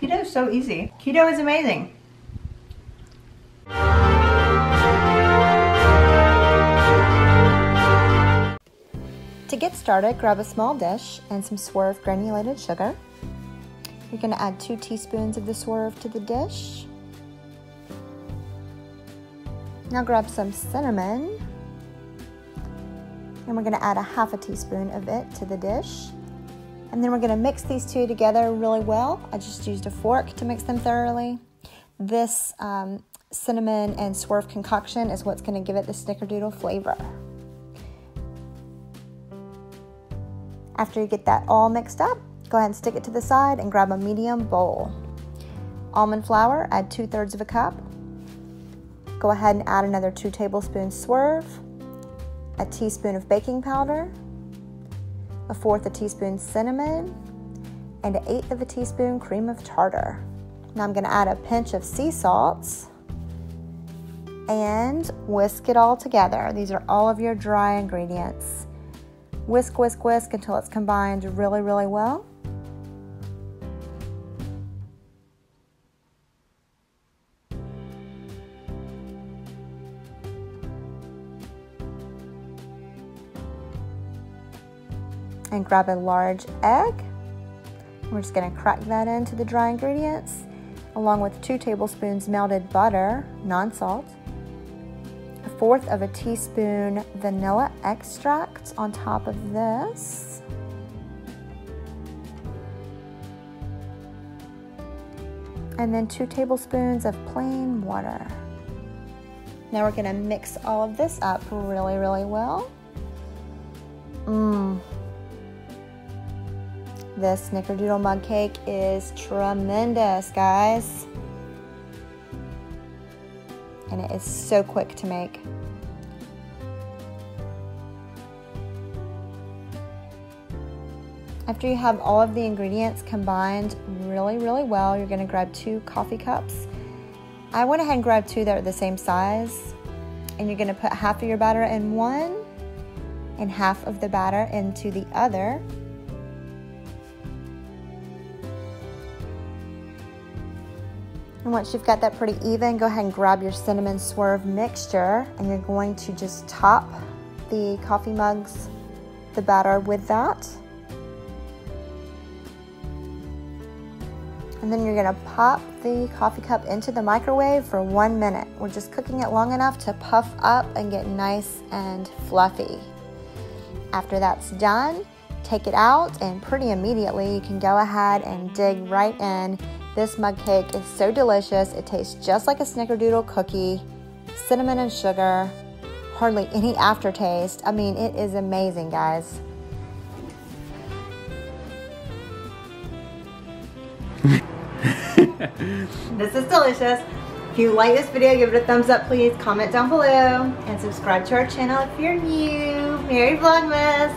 Keto is so easy. Keto is amazing. To get started, grab a small dish and some Swerve granulated sugar. You're going to add 2 teaspoons of the Swerve to the dish. Now grab some cinnamon, and we're going to add a half a teaspoon of it to the dish. And then we're going to mix these two together really well. I just used a fork to mix them thoroughly. This cinnamon and Swerve concoction is what's going to give it the snickerdoodle flavor. After you get that all mixed up, go ahead and stick it to the side and grab a medium bowl. Almond flour, add 2/3 of a cup. Go ahead and add another 2 tablespoons Swerve, a teaspoon of baking powder, 1/4 teaspoon cinnamon, and 1/8 teaspoon cream of tartar. Now I'm going to add a pinch of sea salts and whisk it all together. These are all of your dry ingredients. Whisk, whisk, whisk until it's combined really, really well. And grab a large egg. We're just going to crack that into the dry ingredients, along with 2 tablespoons melted butter, non-salt, 1/4 teaspoon vanilla extract on top of this, and then 2 tablespoons of plain water. Now we're going to mix all of this up really, really well. This snickerdoodle mug cake is tremendous, guys. And it is so quick to make. After you have all of the ingredients combined really, really well, you're going to grab 2 coffee cups. I went ahead and grabbed 2 that are the same size. And you're going to put half of your batter in one and half of the batter into the other. And once you've got that pretty even, go ahead and grab your cinnamon Swerve mixture, and you're going to just top the coffee mugs, the batter with that. And then you're going to pop the coffee cup into the microwave for 1 minute. We're just cooking it long enough to puff up and get nice and fluffy. After that's done, take it out, and pretty immediately you can go ahead and dig right in. This mug cake is so delicious. It tastes just like a snickerdoodle cookie, cinnamon and sugar, hardly any aftertaste. I mean, it is amazing, guys. This is delicious. If you like this video, give it a thumbs up, please. Comment down below and subscribe to our channel if you're new. Merry Vlogmas!